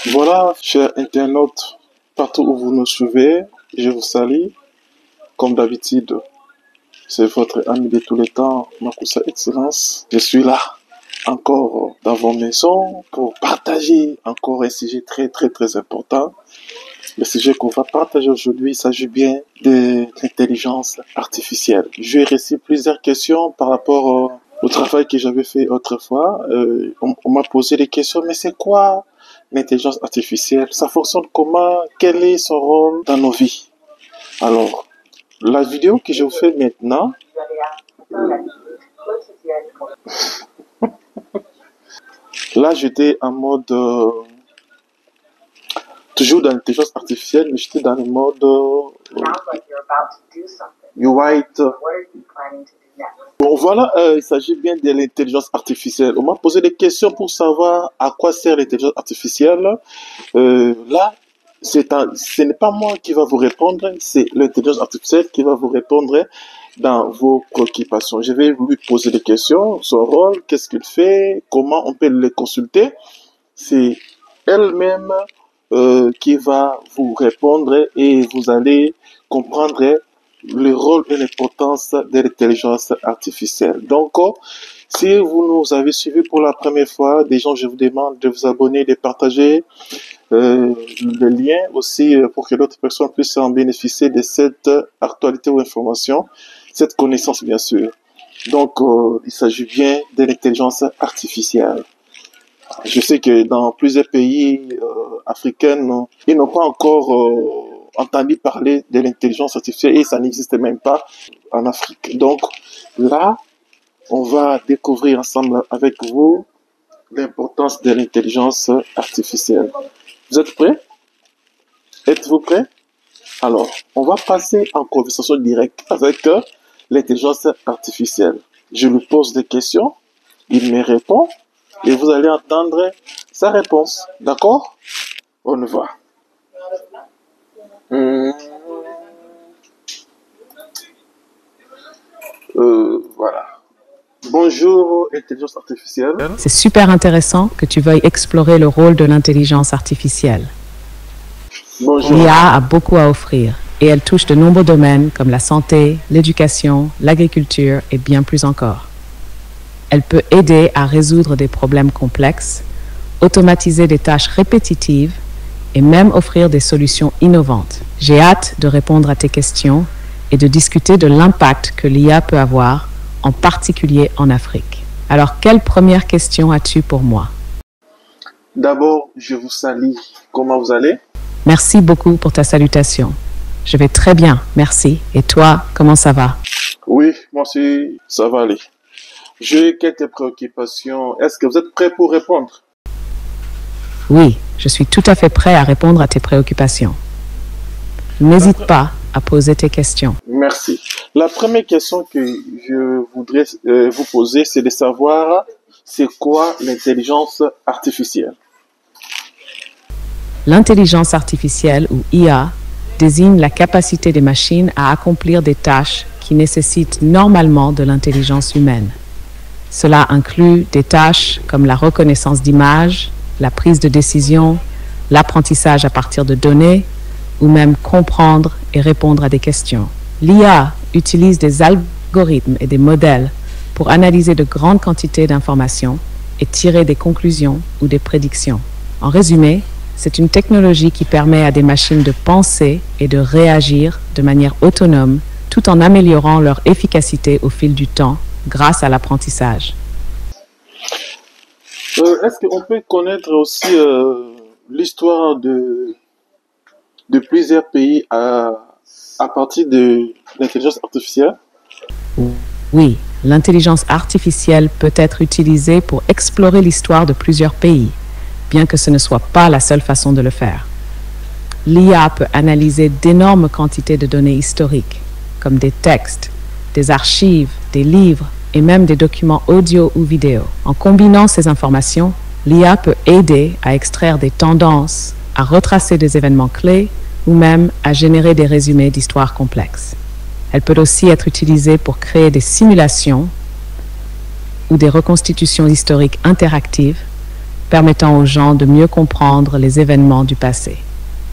Voilà, chers internautes, partout où vous nous suivez, je vous salue. Comme d'habitude, c'est votre ami de tous les temps, Makusa Excellence. Je suis là, encore dans vos maisons, pour partager encore un sujet très important. Le sujet qu'on va partager aujourd'hui, il s'agit bien de l'intelligence artificielle. J'ai reçu plusieurs questions par rapport au travail que j'avais fait autrefois. On m'a posé des questions, mais c'est quoi l'intelligence artificielle? Ça fonctionne comment? Quel est son rôle dans nos vies? Alors, la vidéo que je vous fais maintenant, là j'étais en mode, toujours dans l'intelligence artificielle, mais j'étais dans le mode white. Bon voilà, il s'agit bien de l'intelligence artificielle. On m'a posé des questions pour savoir à quoi sert l'intelligence artificielle. Là, ce n'est pas moi qui va vous répondre, c'est l'intelligence artificielle qui va vous répondre dans vos préoccupations. Je vais lui poser des questions, son rôle, qu'est-ce qu'il fait, comment on peut le consulter. C'est elle-même qui va vous répondre et vous allez comprendre le rôle et l'importance de l'intelligence artificielle. Donc, si vous nous avez suivis pour la première fois, déjà je vous demande de vous abonner, de partager le lien aussi pour que d'autres personnes puissent en bénéficier de cette actualité ou information, cette connaissance bien sûr. Donc, il s'agit bien de l'intelligence artificielle. Je sais que dans plusieurs pays africains, ils n'ont pas encore entendu parler de l'intelligence artificielle et ça n'existe même pas en Afrique. Donc là, on va découvrir ensemble avec vous l'importance de l'intelligence artificielle. Vous êtes prêts? Êtes-vous prêts? Alors, on va passer en conversation directe avec l'intelligence artificielle. Je lui pose des questions, il me répond et vous allez entendre sa réponse. D'accord? On y va. Voilà. Bonjour, intelligence artificielle. C'est super intéressant que tu veuilles explorer le rôle de l'intelligence artificielle. Bonjour. L'IA a beaucoup à offrir et elle touche de nombreux domaines comme la santé, l'éducation, l'agriculture et bien plus encore. Elle peut aider à résoudre des problèmes complexes, automatiser des tâches répétitives et même offrir des solutions innovantes. J'ai hâte de répondre à tes questions et de discuter de l'impact que l'IA peut avoir, en particulier en Afrique. Alors, quelle première question as-tu pour moi? D'abord, je vous salue. Comment vous allez? Merci beaucoup pour ta salutation. Je vais très bien, merci. Et toi, comment ça va? Oui, moi aussi, ça va aller. J'ai quelques préoccupations. Est-ce que vous êtes prêts pour répondre? Oui, je suis tout à fait prêt à répondre à tes préoccupations. N'hésite pas à poser tes questions. Merci. La première question que je voudrais vous poser, c'est de savoir c'est quoi l'intelligence artificielle? L'intelligence artificielle ou IA désigne la capacité des machines à accomplir des tâches qui nécessitent normalement de l'intelligence humaine. Cela inclut des tâches comme la reconnaissance d'images, la prise de décision, l'apprentissage à partir de données ou même comprendre et répondre à des questions. L'IA utilise des algorithmes et des modèles pour analyser de grandes quantités d'informations et tirer des conclusions ou des prédictions. En résumé, c'est une technologie qui permet à des machines de penser et de réagir de manière autonome tout en améliorant leur efficacité au fil du temps grâce à l'apprentissage. Est-ce qu'on peut connaître aussi l'histoire de plusieurs pays à partir de l'intelligence artificielle? Oui, l'intelligence artificielle peut être utilisée pour explorer l'histoire de plusieurs pays, bien que ce ne soit pas la seule façon de le faire. L'IA peut analyser d'énormes quantités de données historiques, comme des textes, des archives, des livres et même des documents audio ou vidéo. En combinant ces informations, l'IA peut aider à extraire des tendances, à retracer des événements clés ou même à générer des résumés d'histoires complexes. Elle peut aussi être utilisée pour créer des simulations ou des reconstitutions historiques interactives, permettant aux gens de mieux comprendre les événements du passé.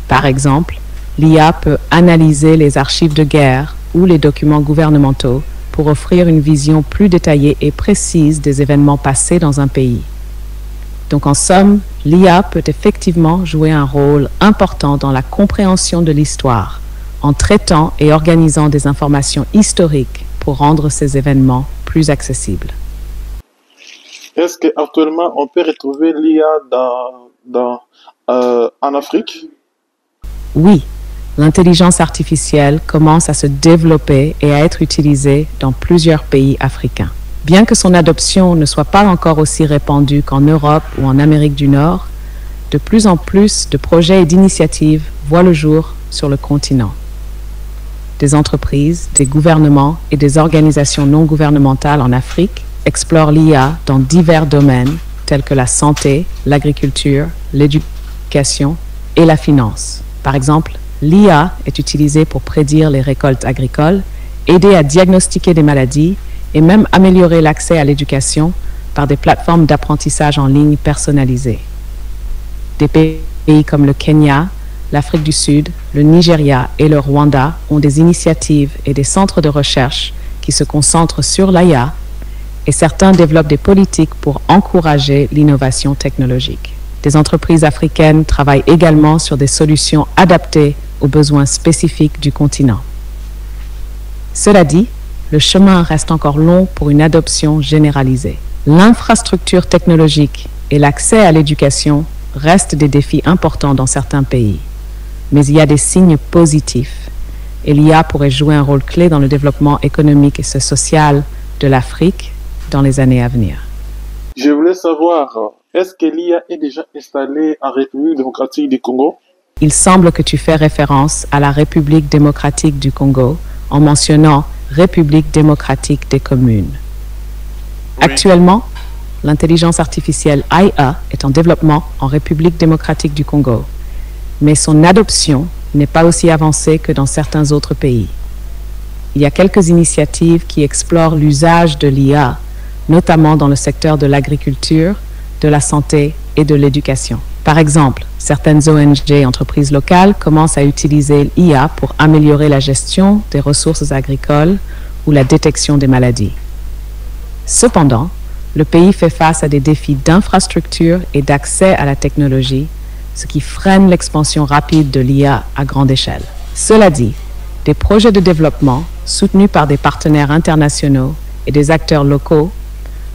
Par exemple, l'IA peut analyser les archives de guerre ou les documents gouvernementaux pour offrir une vision plus détaillée et précise des événements passés dans un pays. Donc en somme, l'IA peut effectivement jouer un rôle important dans la compréhension de l'histoire, en traitant et organisant des informations historiques pour rendre ces événements plus accessibles. Est-ce qu'actuellement on peut retrouver l'IA en Afrique? Oui, l'intelligence artificielle commence à se développer et à être utilisée dans plusieurs pays africains. Bien que son adoption ne soit pas encore aussi répandue qu'en Europe ou en Amérique du Nord, de plus en plus de projets et d'initiatives voient le jour sur le continent. Des entreprises, des gouvernements et des organisations non gouvernementales en Afrique explorent l'IA dans divers domaines tels que la santé, l'agriculture, l'éducation et la finance. Par exemple, l'IA est utilisée pour prédire les récoltes agricoles, aider à diagnostiquer des maladies et même améliorer l'accès à l'éducation par des plateformes d'apprentissage en ligne personnalisées. Des pays comme le Kenya, l'Afrique du Sud, le Nigeria et le Rwanda ont des initiatives et des centres de recherche qui se concentrent sur l'IA et certains développent des politiques pour encourager l'innovation technologique. Des entreprises africaines travaillent également sur des solutions adaptées aux besoins spécifiques du continent. Cela dit, le chemin reste encore long pour une adoption généralisée. L'infrastructure technologique et l'accès à l'éducation restent des défis importants dans certains pays. Mais il y a des signes positifs et l'IA pourrait jouer un rôle clé dans le développement économique et social de l'Afrique dans les années à venir. Je voulais savoir, est-ce que l'IA est déjà installée en République démocratique du Congo? Il semble que tu fais référence à la République démocratique du Congo en mentionnant République démocratique des communes. Oui. Actuellement, l'intelligence artificielle IA est en développement en République démocratique du Congo, mais son adoption n'est pas aussi avancée que dans certains autres pays. Il y a quelques initiatives qui explorent l'usage de l'IA, notamment dans le secteur de l'agriculture, de la santé et de l'éducation. Par exemple, certaines ONG et entreprises locales commencent à utiliser l'IA pour améliorer la gestion des ressources agricoles ou la détection des maladies. Cependant, le pays fait face à des défis d'infrastructure et d'accès à la technologie, ce qui freine l'expansion rapide de l'IA à grande échelle. Cela dit, des projets de développement soutenus par des partenaires internationaux et des acteurs locaux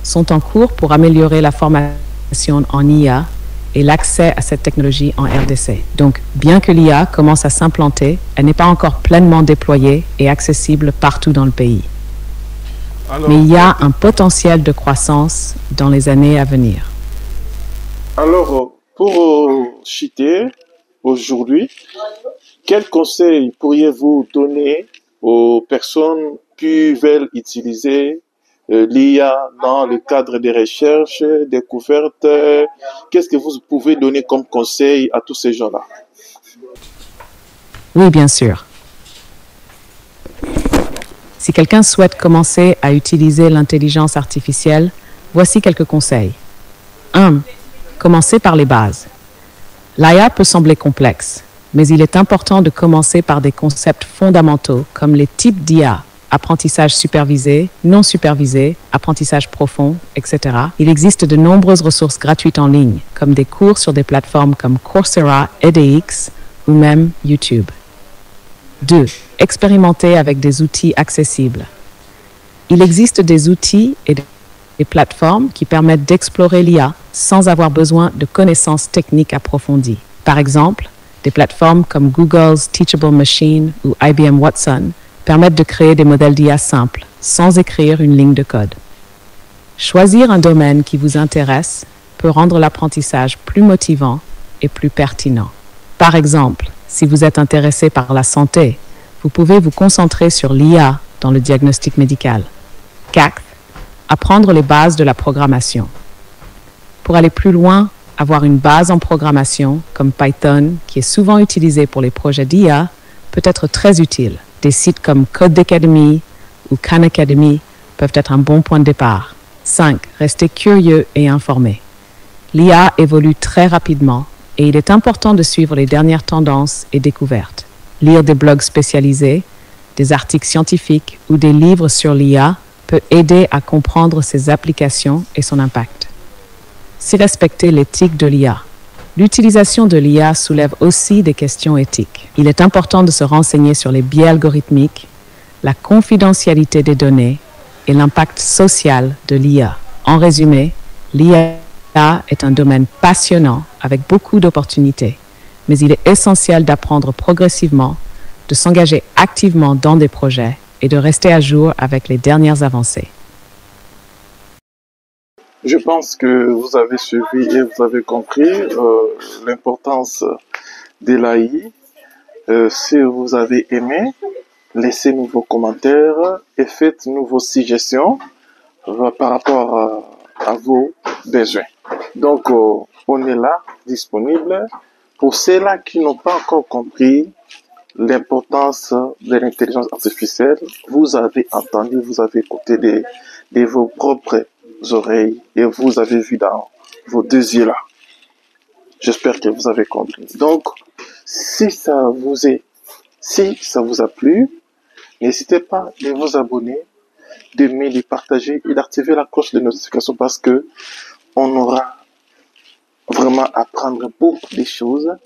sont en cours pour améliorer la formation en IA et l'accès à cette technologie en RDC. Donc, bien que l'IA commence à s'implanter, elle n'est pas encore pleinement déployée et accessible partout dans le pays. Mais il y a un potentiel de croissance dans les années à venir. Alors, pour chuter aujourd'hui, quels conseils pourriez-vous donner aux personnes qui veulent utiliser l'IA dans le cadre des recherches, découvertes? Qu'est-ce que vous pouvez donner comme conseil à tous ces gens-là? Oui, bien sûr. Si quelqu'un souhaite commencer à utiliser l'intelligence artificielle, voici quelques conseils. 1. Commencez par les bases. L'IA peut sembler complexe, mais il est important de commencer par des concepts fondamentaux comme les types d'IA, apprentissage supervisé, non supervisé, apprentissage profond, etc. Il existe de nombreuses ressources gratuites en ligne, comme des cours sur des plateformes comme Coursera, edX ou même YouTube. 2. Expérimentez avec des outils accessibles. Il existe des outils et des plateformes qui permettent d'explorer l'IA sans avoir besoin de connaissances techniques approfondies. Par exemple, des plateformes comme Google's Teachable Machine ou IBM Watson permettent de créer des modèles d'IA simples, sans écrire une ligne de code. Choisir un domaine qui vous intéresse peut rendre l'apprentissage plus motivant et plus pertinent. Par exemple, si vous êtes intéressé par la santé, vous pouvez vous concentrer sur l'IA dans le diagnostic médical. 4. Apprendre les bases de la programmation. Pour aller plus loin, avoir une base en programmation, comme Python, qui est souvent utilisé pour les projets d'IA, peut être très utile. Des sites comme Codecademy ou Khan Academy peuvent être un bon point de départ. 5. Restez curieux et informé. L'IA évolue très rapidement et il est important de suivre les dernières tendances et découvertes. Lire des blogs spécialisés, des articles scientifiques ou des livres sur l'IA peut aider à comprendre ses applications et son impact. C'est respecter l'éthique de l'IA. L'utilisation de l'IA soulève aussi des questions éthiques. Il est important de se renseigner sur les biais algorithmiques, la confidentialité des données et l'impact social de l'IA. En résumé, l'IA est un domaine passionnant avec beaucoup d'opportunités, mais il est essentiel d'apprendre progressivement, de s'engager activement dans des projets et de rester à jour avec les dernières avancées. Je pense que vous avez suivi et vous avez compris l'importance de l'AI. Si vous avez aimé, laissez-nous vos commentaires et faites-nous vos suggestions par rapport à vos besoins. Donc, on est là, disponible. Pour ceux-là qui n'ont pas encore compris l'importance de l'intelligence artificielle, vous avez entendu, vous avez écouté de vos propres oreilles et vous avez vu dans vos deux yeux là. J'espère que vous avez compris. Donc, si ça vous a plu, n'hésitez pas de vous abonner, d'aimer, de partager et d'activer la cloche de notification parce que on aura vraiment à apprendre beaucoup de choses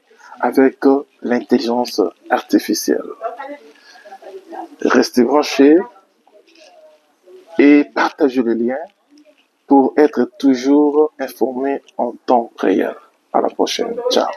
avec l'intelligence artificielle. Restez branchés et partagez le lien pour être toujours informé en temps réel. À la prochaine. Ciao.